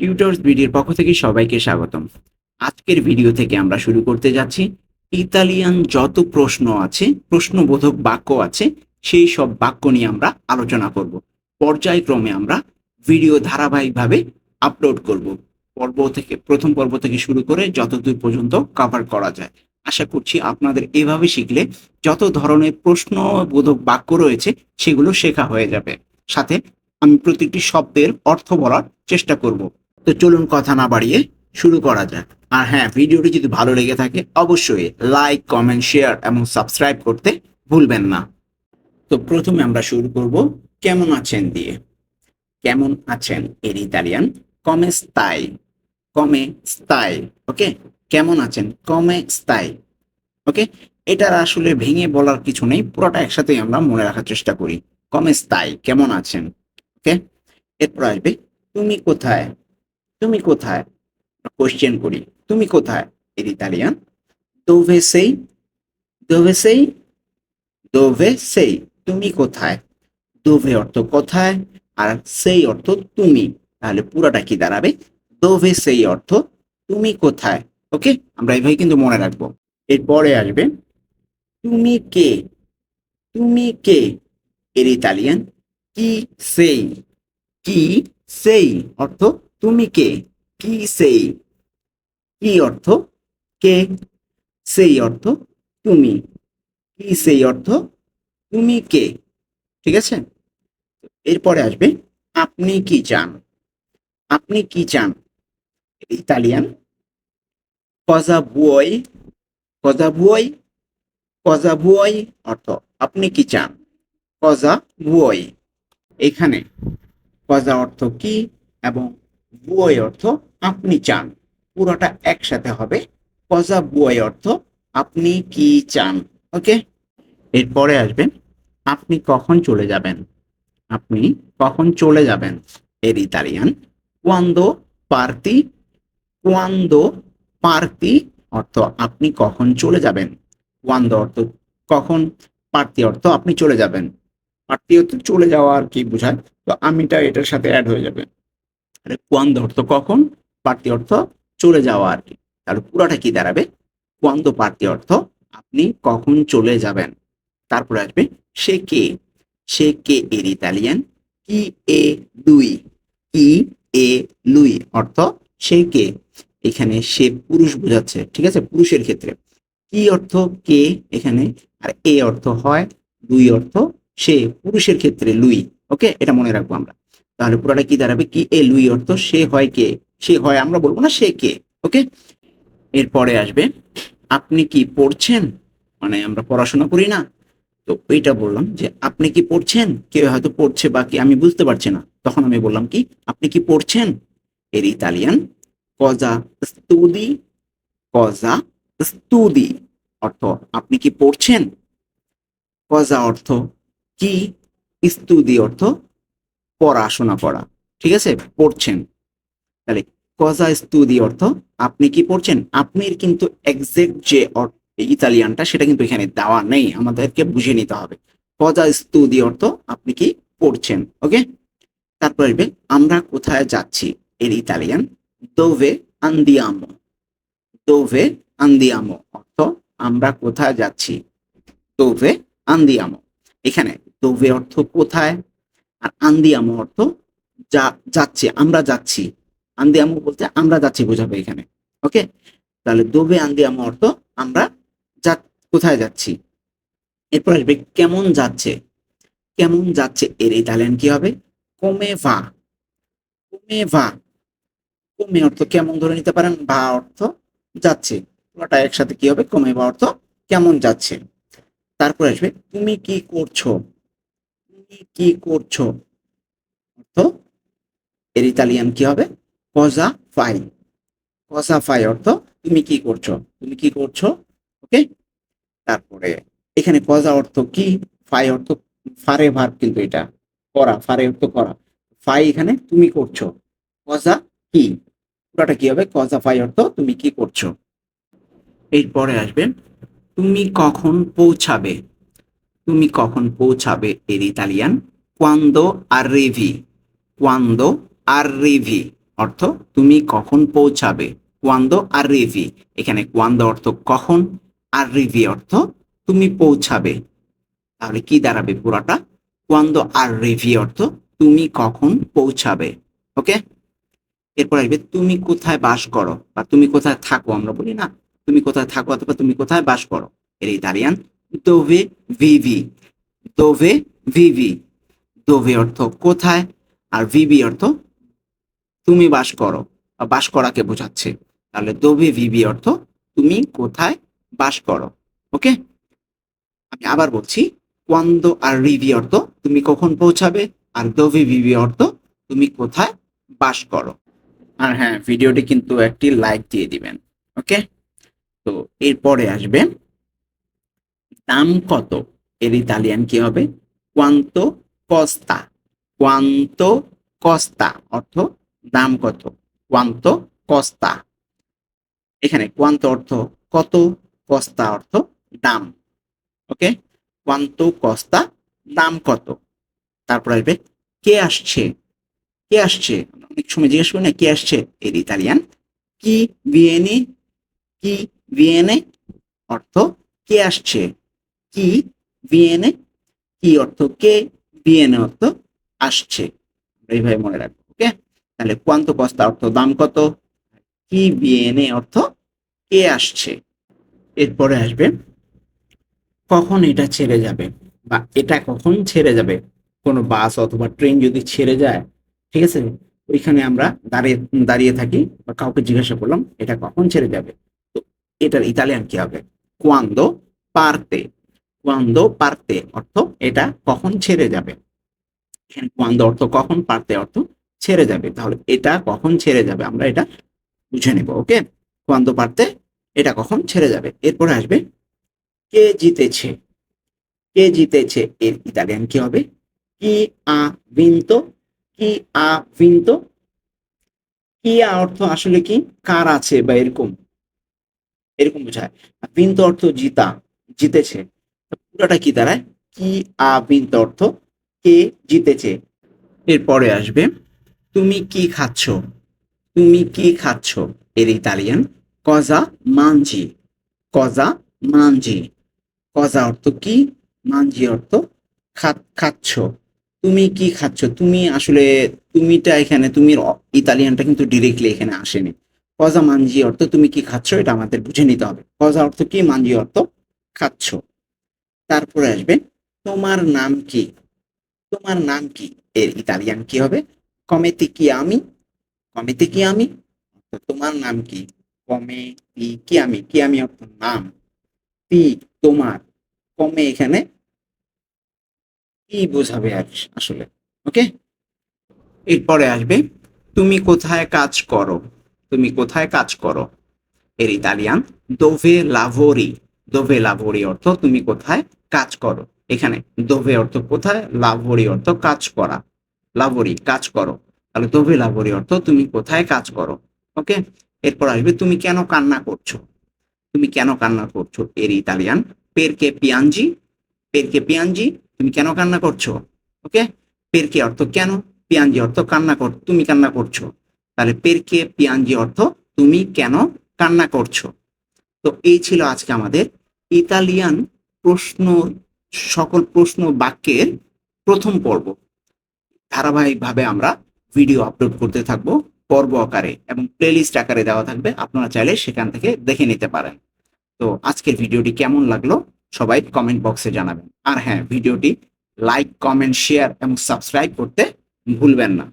Tutors ভিডিওর পক্ষ থেকে সবাইকে স্বাগতম। আজকের ভিডিও থেকে আমরা শুরু করতে যাচ্ছি ইতালিয়ান যত প্রশ্ন আছে, প্রশ্নবোধক বাক্য আছে, সেই সব বাক্য নিয়ে আমরা আলোচনা করব। পর্যায়ক্রমে আমরা ভিডিও ধারাবাহিকভাবে আপলোড করব। প্রথম পর্ব থেকে শুরু করে যতদূর পর্যন্ত কভার করা যায়। আশা করছি আপনাদের এভাবে শিখলে যত ধরনের প্রশ্নবোধক বাক্য রয়েছে সেগুলো শেখা হয়ে যাবে। সাথে আমি প্রতিটি শব্দের অর্থ বলার চেষ্টা করব। তো চলুন কথা না বাড়িয়ে শুরু করা যাক। আর হ্যাঁ, ভিডিওটি যদি ভালো লেগে থাকে অবশ্যই লাইক, কমেন্ট, শেয়ার এবং সাবস্ক্রাইব করতে ভুলবেন না। তো প্রথমে আমরা শুরু করব কেমন আছেন দিয়ে। কেমন আছেন এর ইতালিয়ান কমে স্তাই। কমে স্তাই। ওকে, কেমন আছেন কমে স্তাই। ওকে, এটার আসলে ভেঙে বলার কিছু নেই, পুরোটা একসাথেই আমরা মনে রাখার চেষ্টা করি। কমে স্তাই, কেমন আছেন। ওকে, এরপর আসবে তুমি কোথায়। তুমি কোথায়, কোশ্চেন করি, তুমি কোথায় এর ইতালিয়ান দোভে সেই। দোভে সেই। দোভে সেই, তুমি কোথায়। দোভে অর্থ কোথায়, আর সেই অর্থ তুমি, তাহলে পুরাটা কি দাঁড়াবে দোভে সেই অর্থ তুমি কোথায়। ওকে, আমরা এইভাবে কিন্তু মনে রাখবো। এরপরে আসবে তুমি কে। তুমি কে এর ইতালিয়ান কি সেই। কি সেই অর্থ তুমি কে। কি সেই, কি অর্থ কে, সেই অর্থ তুমি, কি সেই অর্থ তুমি কে। ঠিক আছে, এরপরে আসবে আপনি কি চান। আপনি কি চান ইতালিয়ান কজা বুয়ই। কজা বুয়ই। কজা বুয়ই অর্থ আপনি কি চান। কজা বুয়ই, এখানে কজা অর্থ কি এবং বুয়ই অর্থ আপনি চান, পুরোটা একসাথে হবে কজা বুয়ই অর্থ আপনি কি চান। ওকে, এরপরে আসবেন আপনি কখন চলে যাবেন। আপনি কখন চলে যাবেন এর ইতালিয়ান কোয়ান্দো পার্তি। কোয়ান্দো পার্তি অর্থ আপনি কখন চলে যাবেন। কোয়ান্দো অর্থ কখন, পার্তি অর্থ আপনি চলে যাবেন। পার্তি অর্থ চলে যাওয়া আর কি বোঝায়, তো আমিটা এটার সাথে অ্যাড হয়ে যাবে। আরে কোয়ান্দো অর্থ কখন, পার্তি অর্থ চলে যাওয়া আর কি, তাহলে পুরোটা কি দাঁড়াবে কোয়ান্দো পার্তি অর্থ আপনি কখন চলে যাবেন। তারপরে আসবে সে কে। সে কে এর ইতালিয়ান কি এ লুই। কি এ লুই অর্থ সে কে, এখানে সে পুরুষ বোঝাচ্ছে, ঠিক আছে, পুরুষের ক্ষেত্রে কি অর্থ কে এখানে, আর এ অর্থ হয়, লুই অর্থ সে, পুরুষের ক্ষেত্রে লুই। ওকে, এটা মনে রাখবো আমরা। তাহলে পুরোটা কি দাঁড়াবে কি এ লুই অর্থ সে হয় কে, সে হয় আমরা বলবো না, সে কে। ওকে, এরপরে আসবে আপনি কি পড়ছেন, মানে আমরা পড়াশোনা করি না, তো এইটা বললাম যে আপনি কি পড়ছেন, কেউ হয়তো পড়ছে বা কি আমি বুঝতে পারছি না, তখন আমি বললাম কি আপনি কি পড়ছেন এর ইতালিয়ান কজা স্তুদি। কজা স্তুদি অর্থ আপনি কি পড়ছেন। কজা অর্থ কি, স্তুদি অর্থ পড়াশোনা করা, ঠিক আছে, পড়ছেন। তাহলে কজা স্তুদি অর্থ আপনি কি পড়ছেন। আপনি কিন্তু এক্সাক্ট যে ইতালিয়ানটা সেটা কিন্তু এখানে দেওয়া নেই, আমাদেরকে বুঝে নিতে হবে। কজা স্তুদি অর্থ আপনি কি পড়ছেন। ওকে, তারপর আসবে আমরা কোথায় যাচ্ছি এর ইতালিয়ান দোভে আন্দিয়ামো। দোভে আন্দিয়ামো অর্থ আমরা কোথায় যাচ্ছি। দোভে আন্দিয়ামো, এখানে দোভে অর্থ কোথায়, আর আন্দিয়ামো অর্থ যা যাচ্ছে, আমরা যাচ্ছি। আন্দিয়ামো বলতে আমরা যাচ্ছি বোঝাবে এখানে। ওকে, তাহলে দোভে আন্দিয়ামো অর্থ আমরা যা, কোথায় যাচ্ছি। এরপর আসবে কেমন যাচ্ছে। কেমন যাচ্ছে এর ইতালিয়ান কি হবে কোমে ভা। কোমে ভা, কোমে অর্থ কেমন ধরে নিতে পারেন, ভা অর্থ যাচ্ছে, পুরোটা একসাথে কি হবে কোমে ভা অর্থ কেমন যাচ্ছে। তারপর আসবে তুমি কি করছো। তুমি কি করছো অর্থ এর ইতালিয়ান কি হবে কজা ফাই। কজা ফাই অর্থ তুমি কি করছো, তুমি কি করছো। ওকে, তারপরে এখানে কজা অর্থ কি, ফাই অর্থ ফারে ভার্ব, কিন্তু এটা করা, ফারে অর্থ করা, ফাই এখানে তুমি করছো, কজা কি, পুরোটা কি হবে কজা ফাই অর্থ তুমি কি করছো। এরপরে আসবে তুমি কখন পৌঁছাবে। তুমি কখন পৌঁছাবে এর ইতালিয়ান কোয়ান্দো arrivi। কোয়ান্দো arrivi অর্থ তুমি কখন পৌঁছাবে, কোয়ান্দো arrivi। এখানে কোয়ান্দো অর্থ কখন, arrivi অর্থ তুমি পৌঁছাবে। তাহলে কি দাঁড়াবে পুরাটা? কোয়ান্দো arrivi অর্থ তুমি কখন পৌঁছাবে। ওকে, এরপর আসবে তুমি কোথায় বাস করো বা তুমি কোথায় থাকো, আমরা বলি না তুমি কোথায় থাকো অথবা তুমি কোথায় বাস করো। এর ইতালিয়ান দোভে ভিভি। দোভে ভিভি, দোভে অর্থ কোথায়, আর ভিভি অর্থ তুমি বাস করো বা বাস করাকে বোঝাচ্ছে। তাহলে দোভে ভিভি অর্থ তুমি কোথায় বাস করো। ওকে, আমি আবার বলছি, কোয়ান্দো আর রিভি অর্থ তুমি কখন পৌঁছাবে, আর দোভে ভিভি অর্থ তুমি কোথায় বাস করো। আর হ্যাঁ, ভিডিওটি কিন্তু একটি লাইক দিয়ে দিবেন। ওকে, তো এরপরে আসবে দাম কত। এর ইতালিয়ান কি হবে? কোয়ান্তো কস্তা। কোয়ান্তো কস্তা অর্থ দাম কত, কোয়ান্তো কস্তা। এখানে কোয়ান্তো অর্থ কত, কস্তা অর্থ দাম। ওকে, কোয়ান্তো কস্তা দাম কত। তারপর আসবে কে আসছে। কে আসছে, অনেক সময় জিজ্ঞেস করি না কে আসছে, এর ইতালিয়ান কি ভিয়েনে। কি ভিয়েনে অর্থ কে আসছে, কি ভিয়েনে, কি অর্থ কে, ভিয়েনে অর্থ আসছে। এইভাবে মনে রাখবো। ওকে, তাহলে কোয়ান্তো কস্তা অর্থ দাম কত, কি ভিয়েনে অর্থ কে আসছে। এরপরে আসবে কখন এটা ছেড়ে যাবে বা এটা কখন ছেড়ে যাবে। কোনো বাস অথবা ট্রেন যদি ছেড়ে যায়, ঠিক আছে, ওইখানে আমরা দাঁড়িয়ে দাঁড়িয়ে থাকি বা কাউকে জিজ্ঞাসা করলাম এটা কখন ছেড়ে যাবে, তো এটার ইতালিয়ান কি হবে? কোয়ান্দো পারতে। কোয়ান্দো পারতে অর্থ এটা কখন ছেড়ে যাবে। এখানে কোয়ান্দো অর্থ কখন, পারতে অর্থ ছেড়ে যাবে। তাহলে এটা কখন ছেড়ে যাবে আমরা এটা বুঝে নেব। ওকে, কোয়ান্দো পারতে এটা কখন ছেড়ে যাবে। এরপরে আসবে কে জিতেছে। কে জিতেছে এর ইতালিয়ান কি হবে? কি আ ভিন্তো। কি আ ভিন্তো। কি আ অর্থ আসলে কি, কার আছে বা এরকম, এরকম বোঝায়। আর ভিন্তো অর্থ জিতা, জিতেছে। পুরোটা কি দাঁড়ায়? কি আ ভিন্তো অর্থ কে জিতেছে। এরপরে আসবে তুমি কি খাচ্ছ। তুমি কি খাচ্ছ এর ইতালিয়ান কজা মানজি। কজা মানজি। কজা অর্থ কি, মানজি অর্থ খাচ্ছ। তুমি কি খাচ্ছ, তুমি আসলে তুমিটা এখানে তুমির ইতালিয়ানটা কিন্তু ডিরেক্টলি এখানে আসেনি। কজা মানজি অর্থ তুমি কি খাচ্ছ, এটা আমাদের বুঝে নিতে হবে। কজা অর্থ কি, মানজি অর্থ খাচ্ছ। তারপরে আসবে তোমার নাম কি। তোমার নাম কি এর ইতালিয়ান কি হবে? কমেতে কি আমি। কমেতে কি আমি, তোমার নাম কি। কমে কি আমি, কি আমি অর্থ নাম, তি তোমার, কমে এখানে কি বোঝাবে আর আসলে। ওকে, এরপরে আসবে তুমি কোথায় কাজ করো। তুমি কোথায় কাজ করো এর ইতালিয়ান দোভে লাভোরি। দোভে লাভোরি অর্থ তুমি কোথায় কাজ করো। এখানে দোভে অর্থ কোথায়, লাভোরি অর্থ কাজ করা। লাভোরি কাজ করো, তাহলে দোভে লাভোরি অর্থ তুমি কোথায় কাজ করো। ওকে, এরপর আসবে তুমি কেন কান্না করছো। তুমি কেন কান্না করছো এর ইতালিয়ান পেরকে পিয়াঞ্জি। পেরকে পিয়াঞ্জি, তুমি কেন কান্না করছো। ওকে, পেরকে অর্থ কেন, পিয়াঞ্জি অর্থ কান্না কর, তুমি কান্না করছো। তাহলে পেরকে পিয়াঞ্জি অর্থ তুমি কেন কান্না করছো। তো এই ছিল আজকে আমাদের ইতালিয়ান প্রশ্ন, সকল প্রশ্ন বাক্যের প্রথম পর্ব। ধারাবাহিকভাবে আমরা ভিডিও আপলোড করতে থাকবো পর্ব আকারে এবং প্লেলিস্ট আকারে দেওয়া থাকবে, আপনারা চাইলে সেখান থেকে দেখে নিতে পারেন। তো আজকের ভিডিওটি কেমন লাগলো সবাই কমেন্ট বক্সে জানাবেন। আর হ্যাঁ, ভিডিওটি লাইক, কমেন্ট, শেয়ার এবং সাবস্ক্রাইব করতে ভুলবেন না।